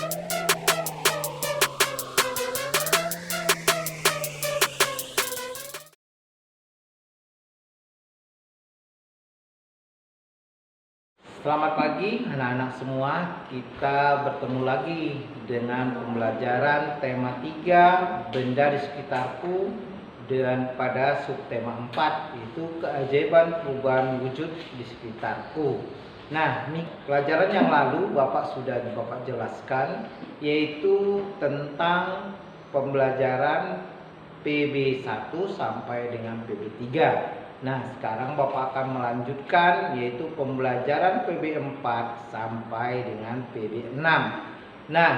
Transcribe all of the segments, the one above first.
Selamat pagi anak-anak semua. Kita bertemu lagi dengan pembelajaran tema 3 benda di sekitarku, dan pada subtema 4 yaitu keajaiban perubahan wujud di sekitarku. Nah, ini pelajaran yang lalu Bapak sudah jelaskan, yaitu tentang pembelajaran PB1 sampai dengan PB3. Nah, sekarang Bapak akan melanjutkan, yaitu pembelajaran PB4 sampai dengan PB6. Nah,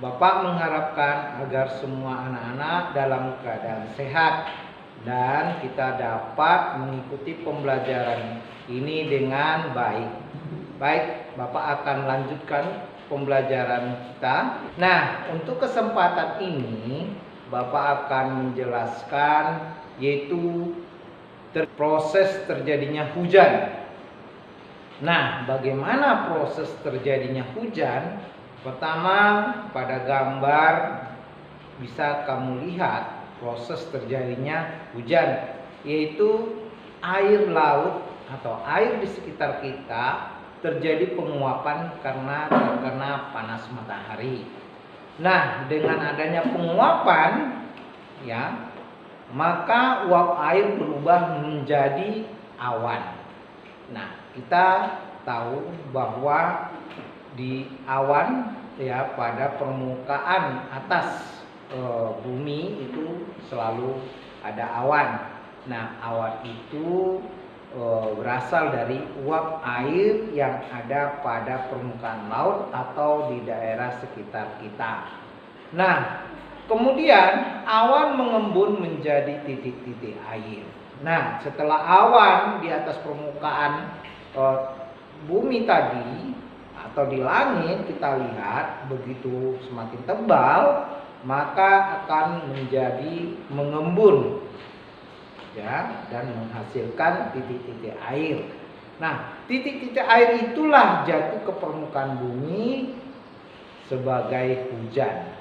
Bapak mengharapkan agar semua anak-anak dalam keadaan sehat dan kita dapat mengikuti pembelajaran ini dengan baik. Baik, Bapak akan lanjutkan pembelajaran kita. Nah, untuk kesempatan ini Bapak akan menjelaskan, yaitu proses terjadinya hujan. Nah, bagaimana proses terjadinya hujan? Pertama, pada gambar bisa kamu lihat proses terjadinya hujan, yaitu air laut atau air di sekitar kita terjadi penguapan karena terkena panas matahari. Nah, dengan adanya penguapan, ya, maka uap air berubah menjadi awan. Nah, kita tahu bahwa di awan, ya, pada permukaan atas bumi itu selalu ada awan. Nah, awan itu berasal dari uap air yang ada pada permukaan laut atau di daerah sekitar kita. Nah, kemudian awan mengembun menjadi titik-titik air. Nah, setelah awan di atas permukaan bumi tadi atau di langit kita lihat begitu semakin tebal, maka akan menjadi mengembun, ya, dan menghasilkan titik-titik air. Nah, titik-titik air itulah jatuh ke permukaan bumi sebagai hujan.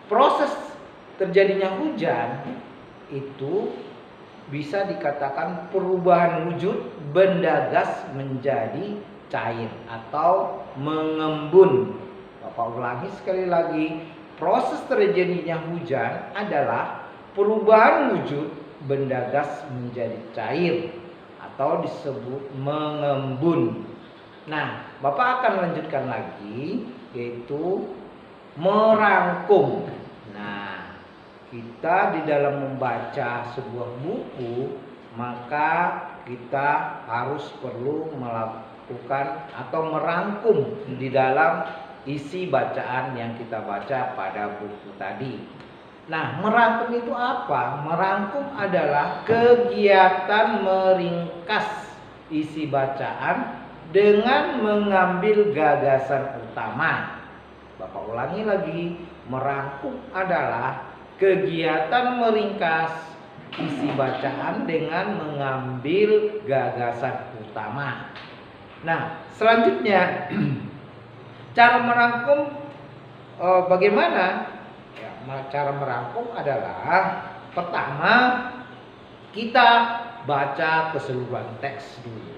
Proses terjadinya hujan itu bisa dikatakan perubahan wujud benda gas menjadi cair atau mengembun. Bapak ulangi sekali lagi, proses terjadinya hujan adalah perubahan wujud benda gas menjadi cair atau disebut mengembun. Nah, Bapak akan lanjutkan lagi, yaitu merangkum. Nah, kita di dalam membaca sebuah buku, maka kita harus perlu melakukan atau merangkum di dalam isi bacaan yang kita baca pada buku tadi. Nah, merangkum itu apa? Merangkum adalah kegiatan meringkas isi bacaan dengan mengambil gagasan utama. Bapak ulangi lagi, merangkum adalah kegiatan meringkas isi bacaan dengan mengambil gagasan utama. Nah, selanjutnya cara merangkum bagaimana? Ya, cara merangkum adalah pertama kita baca keseluruhan teks dulu.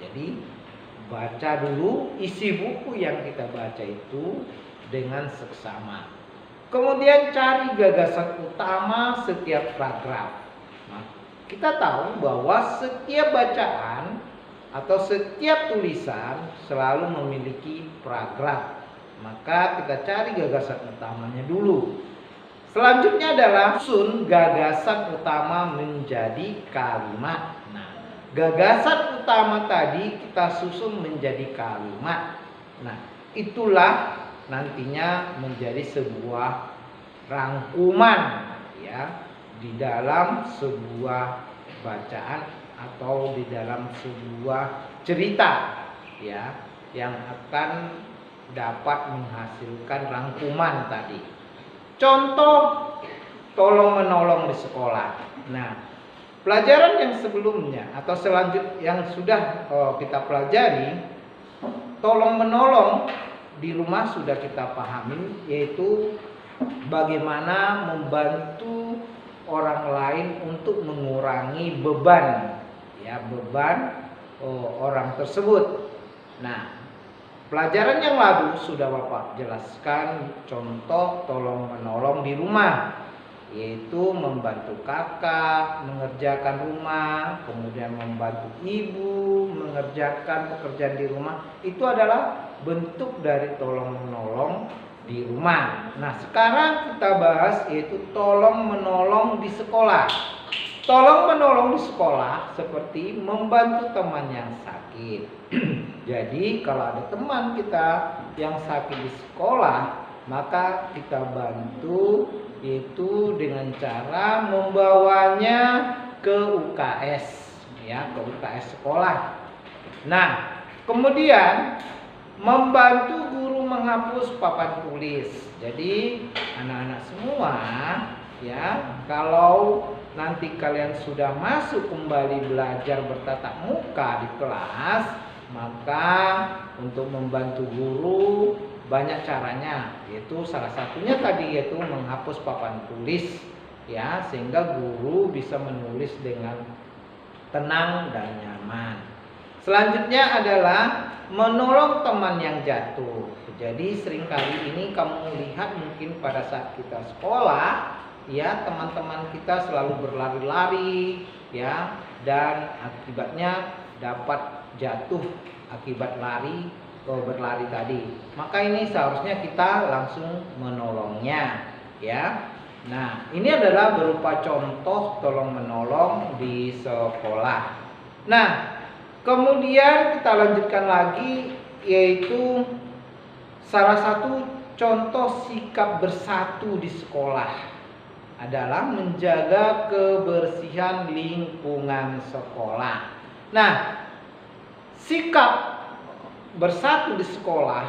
Jadi baca dulu isi buku yang kita baca itu dengan seksama. Kemudian cari gagasan utama setiap paragraf. Nah, kita tahu bahwa setiap bacaan atau setiap tulisan selalu memiliki paragraf. Maka kita cari gagasan utamanya dulu. Selanjutnya adalah susun gagasan utama menjadi kalimat. Nah, gagasan utama tadi kita susun menjadi kalimat. Nah, itulah nantinya menjadi sebuah rangkuman, ya, di dalam sebuah bacaan atau di dalam sebuah cerita, ya, yang akan dapat menghasilkan rangkuman tadi. Contoh tolong menolong di sekolah. Nah, pelajaran yang sebelumnya atau selanjutnya yang sudah kita pelajari, tolong menolong di rumah sudah kita pahami, yaitu bagaimana membantu orang lain untuk mengurangi beban, ya, beban orang tersebut. Nah, pelajaran yang lalu sudah Bapak jelaskan contoh tolong menolong di rumah, yaitu membantu kakak mengerjakan rumah, kemudian membantu ibu mengerjakan pekerjaan di rumah. Itu adalah bentuk dari tolong menolong di rumah. Nah, sekarang kita bahas yaitu tolong menolong di sekolah. Tolong menolong di sekolah seperti membantu teman yang sakit. Jadi kalau ada teman kita yang sakit di sekolah, maka kita bantu yaitu dengan cara membawanya ke UKS, ya, ke UKS sekolah. Nah, kemudian membantu guru menghapus papan tulis. Jadi anak-anak semua, ya, kalau nanti kalian sudah masuk kembali belajar bertatap muka di kelas, maka untuk membantu guru banyak caranya, yaitu salah satunya tadi yaitu menghapus papan tulis, ya, sehingga guru bisa menulis dengan tenang dan nyaman. Selanjutnya adalah menolong teman yang jatuh. Jadi seringkali ini kamu lihat mungkin pada saat kita sekolah, ya, teman-teman kita selalu berlari-lari, ya, dan akibatnya dapat jatuh akibat berlari tadi. Maka ini seharusnya kita langsung menolongnya, ya. Nah, ini adalah berupa contoh tolong menolong di sekolah. Nah, kemudian kita lanjutkan lagi, yaitu salah satu contoh sikap bersatu di sekolah adalah menjaga kebersihan lingkungan sekolah. Nah, sikap bersatu di sekolah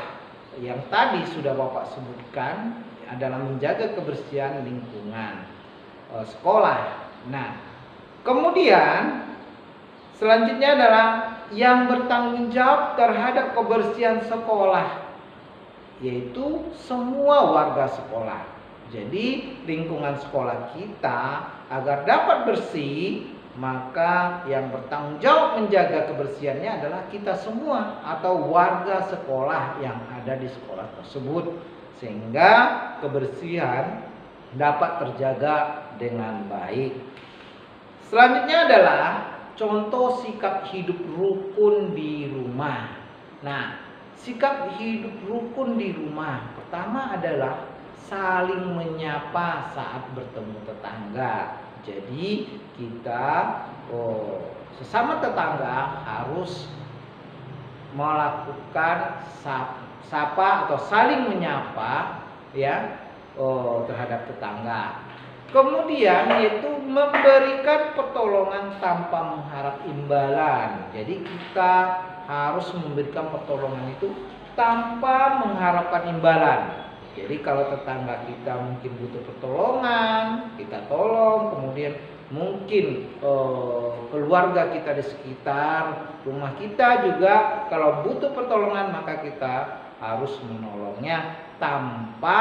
yang tadi sudah Bapak sebutkan adalah menjaga kebersihan lingkungan sekolah. Nah, kemudian selanjutnya adalah yang bertanggung jawab terhadap kebersihan sekolah, yaitu semua warga sekolah. Jadi lingkungan sekolah kita agar dapat bersih, maka yang bertanggung jawab menjaga kebersihannya adalah kita semua atau warga sekolah yang ada di sekolah tersebut, sehingga kebersihan dapat terjaga dengan baik. Selanjutnya adalah contoh sikap hidup rukun di rumah. Nah, sikap hidup rukun di rumah pertama adalah saling menyapa saat bertemu tetangga. Jadi kita sesama tetangga harus melakukan sapa atau saling menyapa, ya, terhadap tetangga. Kemudian yaitu memberikan pertolongan tanpa mengharap imbalan. Jadi kita harus memberikan pertolongan itu tanpa mengharapkan imbalan. Jadi kalau tetangga kita mungkin butuh pertolongan, kita tolong. Kemudian mungkin keluarga kita di sekitar rumah kita juga kalau butuh pertolongan, maka kita harus menolongnya tanpa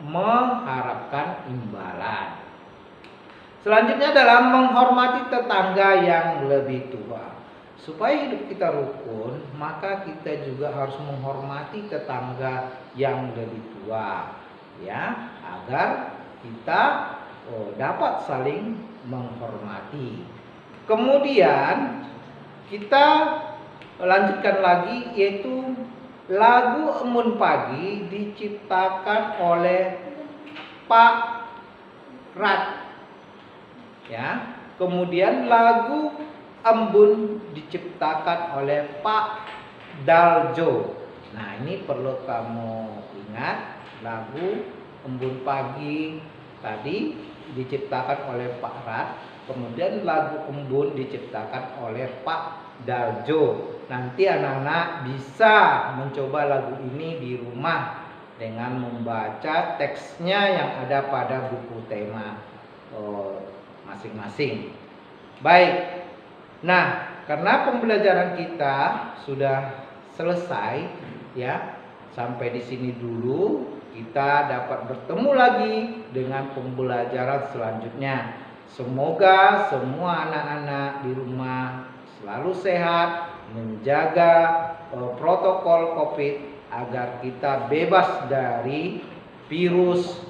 mengharapkan imbalan. Selanjutnya adalah menghormati tetangga yang lebih tua. Supaya hidup kita rukun, maka kita juga harus menghormati tetangga yang lebih tua, ya, agar kita dapat saling menghormati. Kemudian kita lanjutkan lagi, yaitu lagu Embun Pagi diciptakan oleh Pak Rat, ya. Kemudian lagu Embun diciptakan oleh Pak Daljo. Nah, ini perlu kamu ingat, lagu Embun Pagi tadi diciptakan oleh Pak Rat, kemudian lagu Embun diciptakan oleh Pak Daljo. Nanti anak-anak bisa mencoba lagu ini di rumah dengan membaca teksnya yang ada pada buku tema masing-masing. Baik. Nah, karena pembelajaran kita sudah selesai, ya. Sampai di sini dulu, kita dapat bertemu lagi dengan pembelajaran selanjutnya. Semoga semua anak-anak di rumah selalu sehat, menjaga protokol COVID agar kita bebas dari virus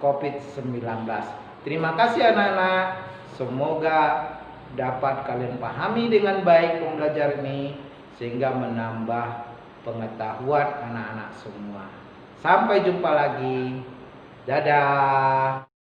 COVID-19. Terima kasih anak-anak. Semoga dapat kalian pahami dengan baik pembelajaran ini sehingga menambah pengetahuan anak-anak semua. Sampai jumpa lagi. Dadah.